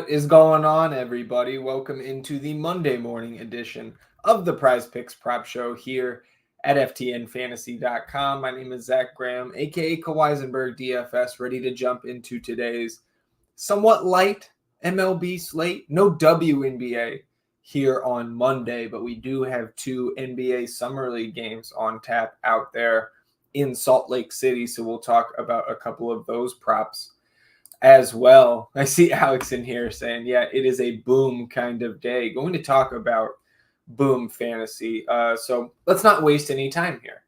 What is going on, everybody? Welcome into the Monday morning edition of the PrizePicks Prop Show here at FTNFantasy.com. My name is Zach Graham, aka Kawaisenberg DFS, ready to jump into today's somewhat light MLB slate. No WNBA here on Monday, but we do have two NBA Summer League games on tap out there in Salt Lake City, so we'll talk about a couple of those props as well. I see Alex in here saying, yeah, it is a boom kind of day. Going to talk about Boom Fantasy. So let's not waste any time here.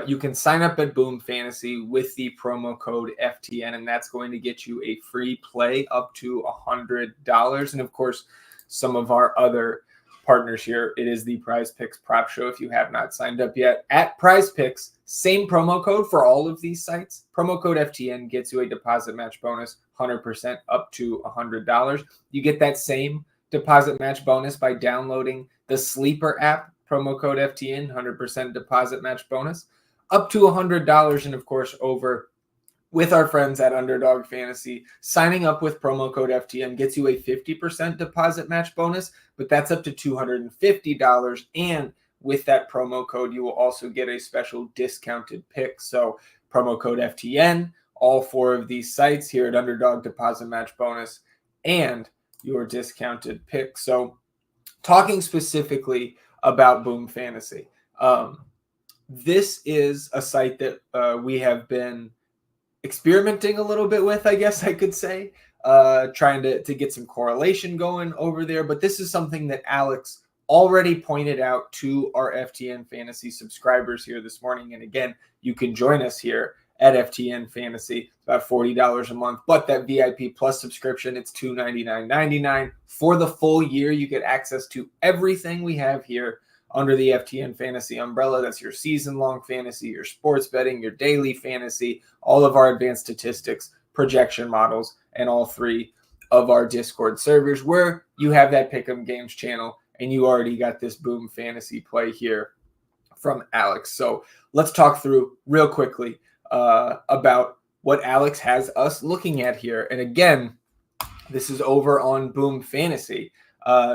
You can sign up at Boom Fantasy with the promo code FTN, and that's going to get you a free play up to $100. And of course, some of our other partners here, it is the PrizePicks Prop Show. If you have not signed up yet at PrizePicks, same promo code for all of these sites. Promo code FTN gets you a deposit match bonus, 100% up to $100. You get that same deposit match bonus by downloading the Sleeper app. Promo code FTN, 100% deposit match bonus, up to $100. And of course, over with our friends at Underdog Fantasy, signing up with promo code FTN gets you a 50% deposit match bonus, but that's up to $250. And with that promo code, you will also get a special discounted pick. So promo code FTN, all four of these sites here at Underdog, deposit match bonus, and your discounted pick. So talking specifically about Boom Fantasy, this is a site that we have been experimenting a little bit with, I guess I could say, trying to get some correlation going over there. But this is something that Alex already pointed out to our FTN Fantasy subscribers here this morning. And again, you can join us here at FTN Fantasy, about $40 a month. But that VIP Plus subscription, it's $299.99 for the full year. You get access to everything we have here under the FTN Fantasy umbrella. That's your season-long fantasy, your sports betting, your daily fantasy, all of our advanced statistics, projection models, and all three of our Discord servers where you have that Pick'em Games channel, and you already got this Boom Fantasy play here from Alex. So let's talk through real quickly about what Alex has us looking at here. And again, this is over on Boom Fantasy.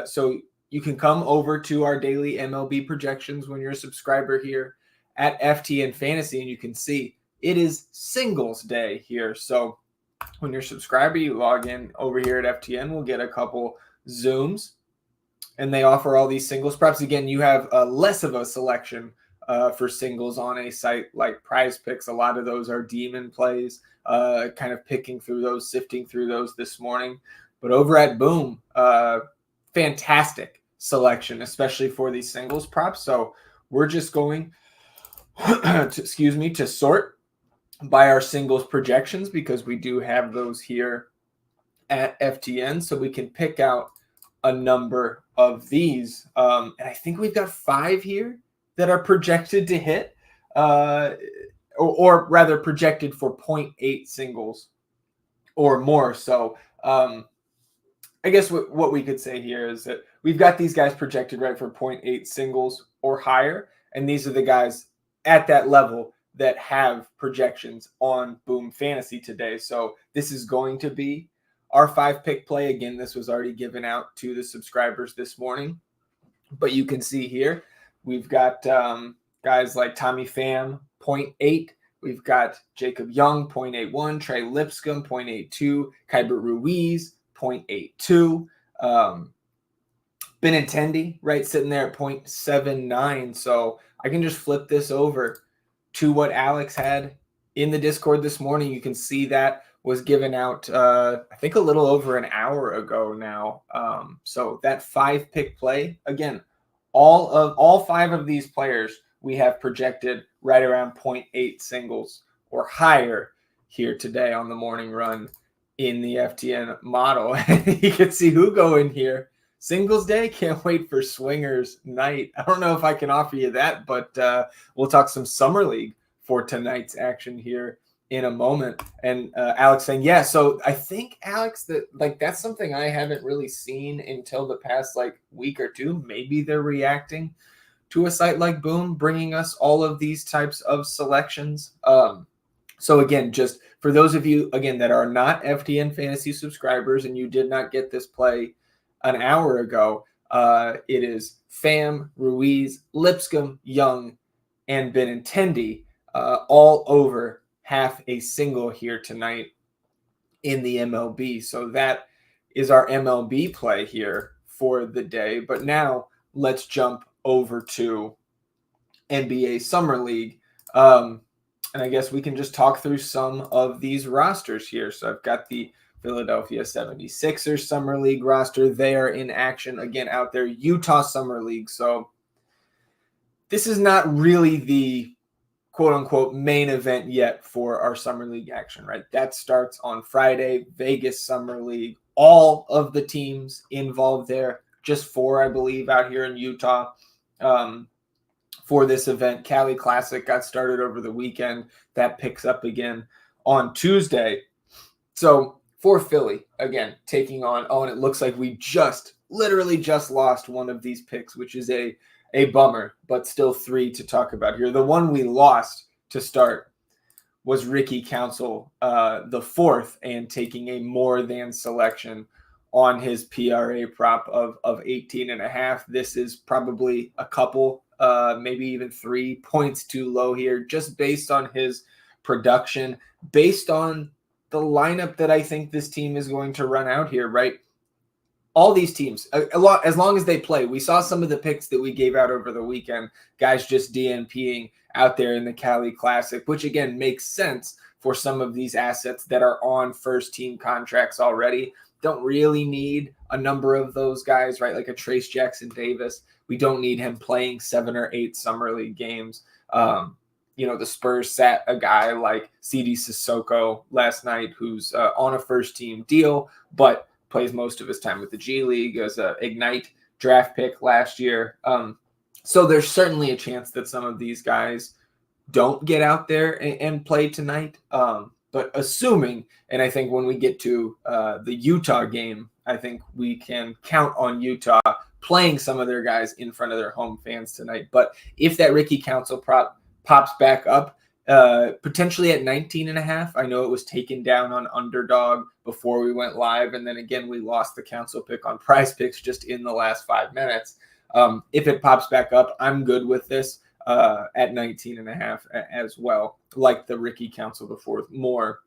So you can come over to our daily MLB projections when you're a subscriber here at FTN Fantasy, and you can see it is singles day here. So when you're a subscriber, you log in over here at FTN, we'll get a couple Zooms, and they offer all these singles props. Again, you have less of a selection for singles on a site like PrizePicks. A lot of those are demon plays, kind of picking through those, sifting through those this morning. But over at Boom, fantastic selection, especially for these singles props. So we're just going to sort by our singles projections because we do have those here at FTN. So we can pick out a number of these. And I think we've got 5 here that are projected to hit, or rather projected for 0.8 singles or more. So I guess what we could say here is that we've got these guys projected right for 0.8 singles or higher. And these are the guys at that level that have projections on Boom Fantasy today. So this is going to be our 5-pick play. Again, this was already given out to the subscribers this morning. But you can see here, we've got guys like Tommy Pham, 0.8. We've got Jacob Young, 0.81. Trey Lipscomb, 0.82. Kyber Ruiz, 0.82. Benintendi, right, sitting there at 0.79. So I can just flip this over to what Alex had in the Discord this morning. You can see that was given out, I think, a little over an hour ago now. So that 5-pick play, again, all 5 of these players we have projected right around 0.8 singles or higher here today on the morning run in the FTN model. You can see Hugo in here. Singles day, can't wait for swingers night. I don't know if I can offer you that, but we'll talk some summer league for tonight's action here in a moment. And Alex saying, yeah, so I think, Alex, that that's something I haven't really seen until the past week or two. Maybe they're reacting to a site like Boom, bringing us all of these types of selections. So again, just for those of you, again, that are not FTN Fantasy subscribers and you did not get this play an hour ago, it is Pham, Ruiz, Lipscomb, Young, and Benintendi, all over half a single here tonight in the MLB. So that is our MLB play here for the day. But now let's jump over to NBA Summer League. And I guess we can just talk through some of these rosters here. So I've got the Philadelphia 76ers Summer League roster. They are in action again out there. Utah Summer League. So this is not really the quote unquote main event yet for our Summer League action, right? That starts on Friday. Vegas Summer League. All of the teams involved there. Just 4, I believe, out here in Utah. For this event. Cali Classic got started over the weekend. That picks up again on Tuesday. So for Philly, again, taking on, and it looks like we literally just lost one of these picks, which is a bummer, but still 3 to talk about here. The one we lost to start was Ricky Council, the 4th, and taking a more than selection on his PRA prop of 18.5. This is probably a couple, maybe even 3 points too low here, just based on his production, based on the lineup that I think this team is going to run out here, right? All these teams, as long as they play. We saw some of the picks that we gave out over the weekend, guys just DNPing out there in the Cali Classic, which again makes sense for some of these assets that are on first team contracts already. Don't really need a number of those guys, right? Like a Trace Jackson Davis. We don't need him playing 7 or 8 Summer League games. The Spurs sat a guy like CD Sissoko last night, who's on a first team deal, but plays most of his time with the G League as an Ignite draft pick last year. So there's certainly a chance that some of these guys don't get out there and play tonight. But assuming, and I think when we get to the Utah game, I think we can count on Utah playing some of their guys in front of their home fans tonight. But if that Ricky Council prop pops back up, potentially at 19.5, I know it was taken down on Underdog before we went live. And then again, we lost the Council pick on PrizePicks just in the last 5 minutes. If it pops back up, I'm good with this at 19.5 as well. Like the Ricky Council before, more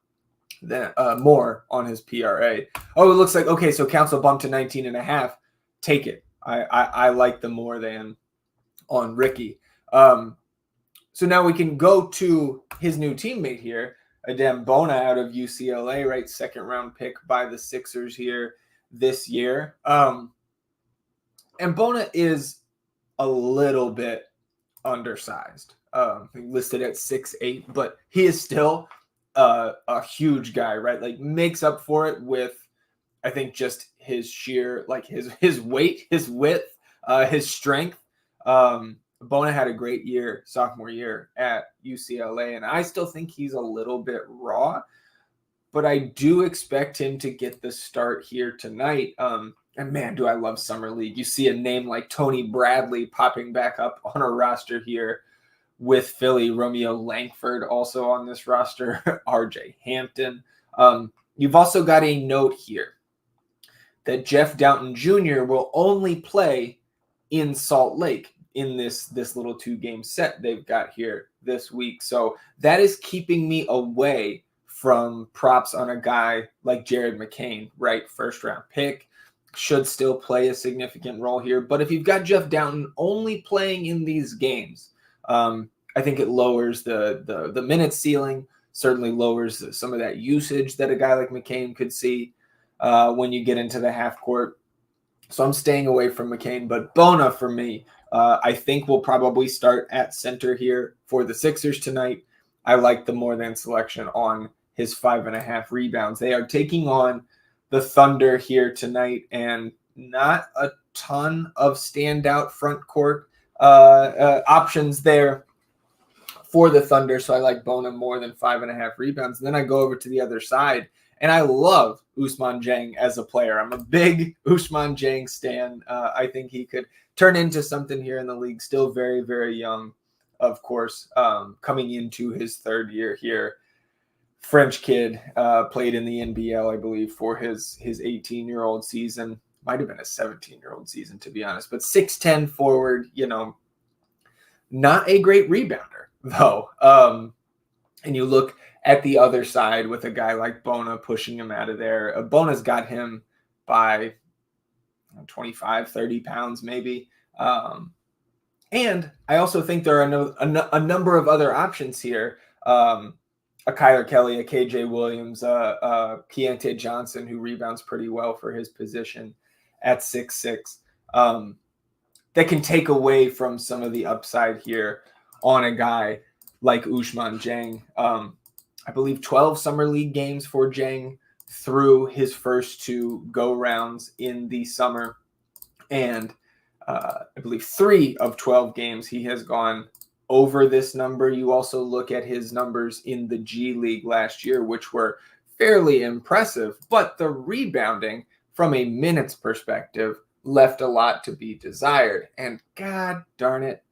on his PRA. Oh, it looks like, okay, so Council bumped to 19.5. Take it. I like the more than on Ricky. So now we can go to his new teammate here, Adem Bona out of UCLA, right? 2nd round pick by the Sixers here this year. And Bona is a little bit undersized, listed at 6'8", but he is still a huge guy, right? Like makes up for it with, I think, just his sheer, like his weight, his width, his strength. Bona had a great year, sophomore year at UCLA, and I still think he's a little bit raw, but I do expect him to get the start here tonight. And man, do I love Summer League. You see a name like Tony Bradley popping back up on a roster here with Philly. Romeo Langford also on this roster. RJ Hampton. You've also got a note here that Jeff Downton Jr. will only play in Salt Lake in this little 2-game set they've got here this week. So that is keeping me away from props on a guy like Jared McCain, right? 1st round pick. Should still play a significant role here. But if you've got Jeff Downton only playing in these games, I think it lowers the minute ceiling, certainly lowers some of that usage that a guy like McCain could see when you get into the half court. So I'm staying away from McCain. But Bona for me, I think will probably start at center here for the Sixers tonight. I like the more than selection on his 5.5 rebounds. They are taking on the Thunder here tonight, and not a ton of standout front court options there for the Thunder. So I like Bona more than 5.5 rebounds. And then I go over to the other side, and I love Ousmane Dieng as a player. I'm a big Ousmane Dieng stan. I think he could turn into something here in the league. Still very, very young, of course, coming into his 3rd year here French kid, played in the NBL, I believe, for his 18-year-old season. Might have been a 17-year-old season, to be honest. But 6'10" forward, not a great rebounder, though. And you look at the other side with a guy like Bona pushing him out of there. Bona's got him by 25, 30 pounds maybe. And I also think there are a number of other options here. A Kyler Kelly, a KJ Williams, Keontae Johnson, who rebounds pretty well for his position at 6'6", that can take away from some of the upside here on a guy like Ousmane Dieng. I believe 12 Summer League games for Dieng through his first 2 go-rounds in the summer. And I believe 3 of 12 games he has gone over this number. You also look at his numbers in the G League last year, which were fairly impressive, but the rebounding from a minutes perspective left a lot to be desired. And God darn it,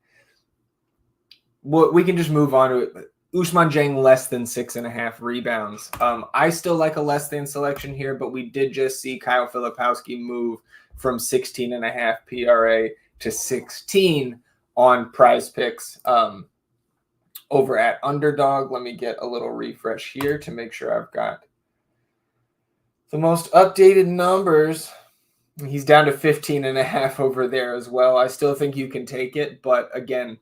we can just move on to it. Ousmane Dieng less than 6.5 rebounds. I still like a less than selection here, but we did just see Kyle Filipowski move from 16.5 PRA to 16 on PrizePicks over at Underdog. Let me get a little refresh here to make sure I've got the most updated numbers. He's down to 15.5 over there as well. I still think you can take it, but again,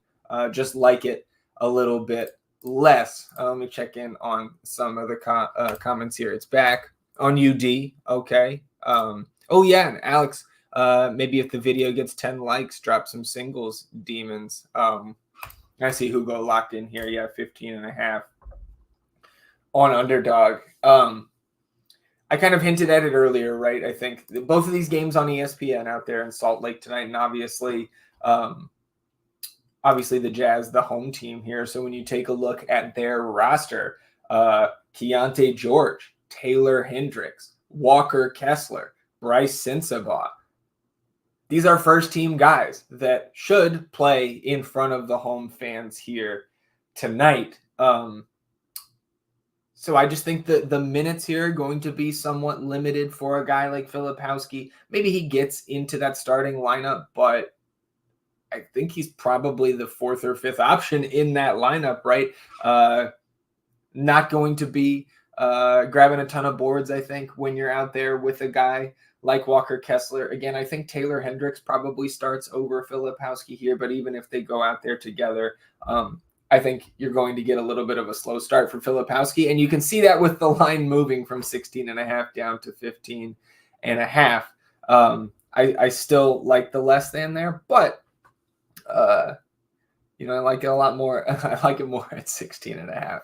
just like it a little bit less. Let me check in on some of the comments here. It's back on UD. Okay. Oh yeah, and Alex, maybe if the video gets 10 likes, drop some singles, demons. I see Hugo locked in here. Yeah, 15.5 on Underdog. I kind of hinted at it earlier, right? I think both of these games on ESPN out there in Salt Lake tonight, and obviously the Jazz, the home team here. So when you take a look at their roster, Keontae George, Taylor Hendricks, Walker Kessler, Bryce Sensabaugh, these are first-team guys that should play in front of the home fans here tonight. So I just think that the minutes here are going to be somewhat limited for a guy like Filipowski. Maybe he gets into that starting lineup, but I think he's probably the 4th or 5th option in that lineup, right? Not going to be grabbing a ton of boards, I think, when you're out there with a guy like Walker Kessler. Again, I think Taylor Hendricks probably starts over Filipowski here, but even if they go out there together, I think you're going to get a little bit of a slow start for Filipowski, and you can see that with the line moving from 16.5 down to 15.5. I still like the less than there, but I like it a lot more. I like it more at 16.5.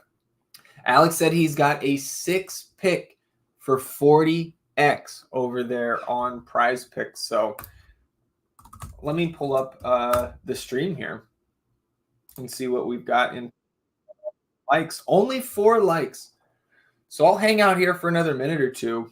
Alex said he's got a 6 pick for 40x over there on PrizePicks. So let me pull up the stream here and see what we've got in likes. Only 4 likes. So I'll hang out here for another minute or two.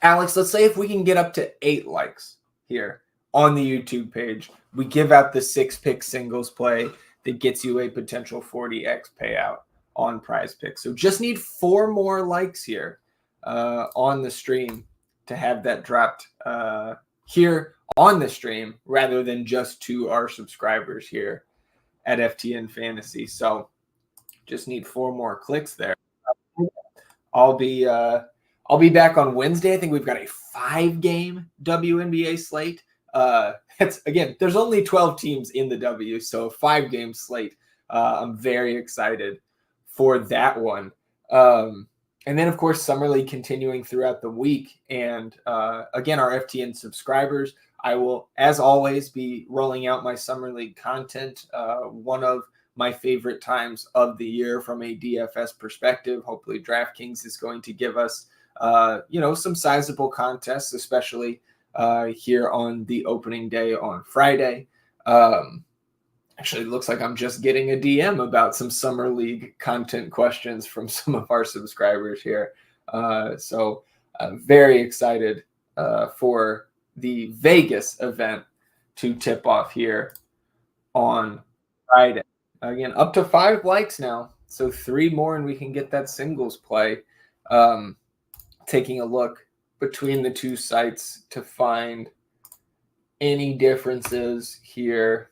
Alex, let's say if we can get up to 8 likes here on the YouTube page, we give out the 6-pick singles play that gets you a potential 40x payout on PrizePicks. So just need 4 more likes here on the stream to have that dropped here on the stream rather than just to our subscribers here at FTN Fantasy. So just need 4 more clicks there. I'll be back on Wednesday. I think we've got a 5-game WNBA slate. There's only 12 teams in the W, so 5-game slate. I'm very excited for that one. And then, of course, Summer League continuing throughout the week. And again, our FTN subscribers, I will, as always, be rolling out my Summer League content. One of my favorite times of the year from a DFS perspective. Hopefully DraftKings is going to give us, some sizable contests, especially here on the opening day on Friday. Actually, it looks like I'm just getting a DM about some Summer League content questions from some of our subscribers here. So very excited for the Vegas event to tip off here on Friday. Again, up to 5 likes now So 3 more and we can get that singles play. Taking a look between the two sites to find any differences here.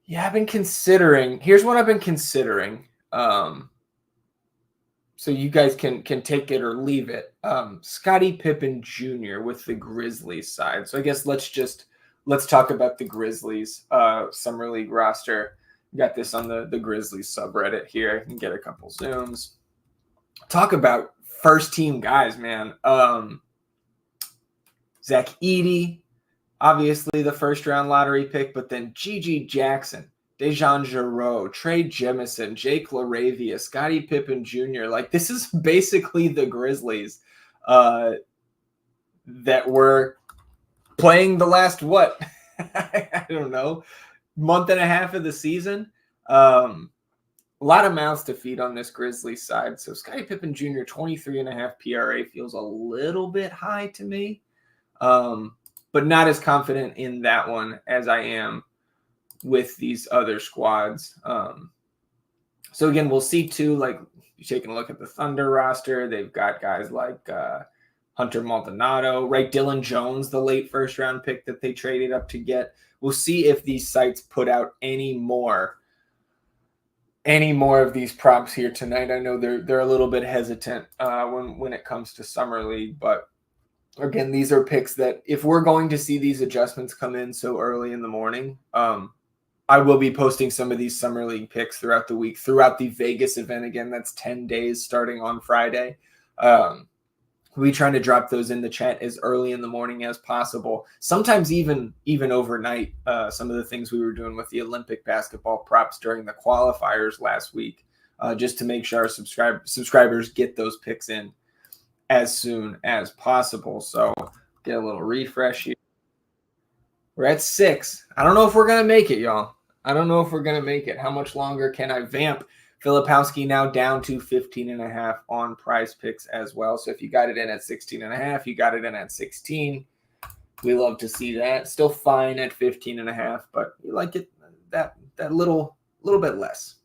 Yeah, I've been considering. Here's what I've been considering. So you guys can take it or leave it. Scottie Pippen Jr. with the Grizzlies side. So I guess let's talk about the Grizzlies Summer League roster. Got this on the Grizzlies subreddit here. I can get a couple zooms. Talk about first team guys, man. Zach Edey, obviously the first round lottery pick, but then Gigi Jackson, Dejan Giroux, Trey Jemison, Jake LaRavia, Scottie Pippen Jr. Like, this is basically the Grizzlies that were playing the last, I don't know, month and a half of the season. A lot of mouths to feed on this Grizzlies side. So Scottie Pippen Jr., 23.5 PRA feels a little bit high to me, but not as confident in that one as I am with these other squads. So again, we'll see too, like you're taking a look at the Thunder roster. They've got guys like Hunter Maldonado, right? Dylan Jones, the late first round pick that they traded up to get. We'll see if these sites put out any more of these props here tonight. I know they're a little bit hesitant when it comes to Summer League, but again, these are picks that if we're going to see these adjustments come in so early in the morning, I will be posting some of these Summer League picks throughout the week, throughout the Vegas event. Again, that's 10 days starting on Friday. We trying to drop those in the chat as early in the morning as possible. Sometimes even overnight. Some of the things we were doing with the Olympic basketball props during the qualifiers last week, just to make sure our subscribers get those picks in as soon as possible. So get a little refresh here. We're at 6. I don't know if we're going to make it, y'all. I don't know if we're going to make it. How much longer can I vamp? Filipowski now down to 15.5 on PrizePicks as well. So if you got it in at 16.5, you got it in at 16. We love to see that. Still fine at 15.5, but you like it that little bit less.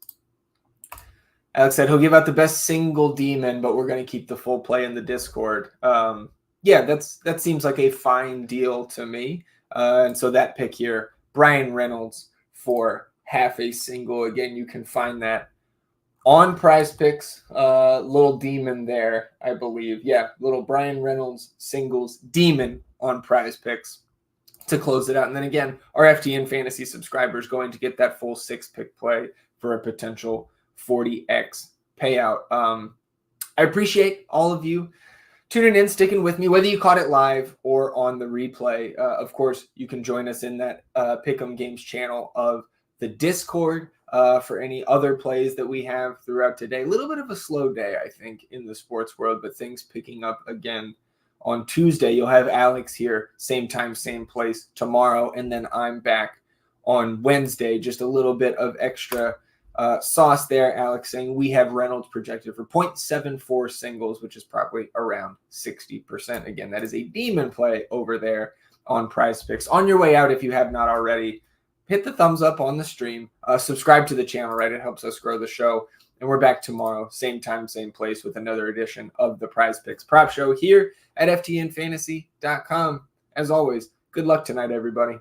Alex said he'll give out the best single demon, but we're going to keep the full play in the Discord. Yeah, that seems like a fine deal to me. And so that pick here, Brian Reynolds for half a single. Again, you can find that on PrizePicks. Little demon there, I believe. Yeah, little Brian Reynolds singles demon on PrizePicks to close it out. And then again, our FTN Fantasy subscribers going to get that full 6-pick play for a potential 40x payout. I appreciate all of you tuning in, sticking with me, whether you caught it live or on the replay. Of course, you can join us in that Pick'em Games channel of the Discord for any other plays that we have throughout today. A little bit of a slow day, I think, in the sports world, but things picking up again on Tuesday. You'll have Alex here, same time, same place tomorrow, and then I'm back on Wednesday. Just a little bit of extra sauce there. Alex saying we have Reynolds projected for 0.74 singles, which is probably around 60%. Again, that is a demon play over there on PrizePicks. On your way out, if you have not already, hit the thumbs up on the stream. Subscribe to the channel, right? It helps us grow the show. And we're back tomorrow, same time, same place, with another edition of the PrizePicks Prop Show here at FTNFantasy.com. As always, good luck tonight, everybody.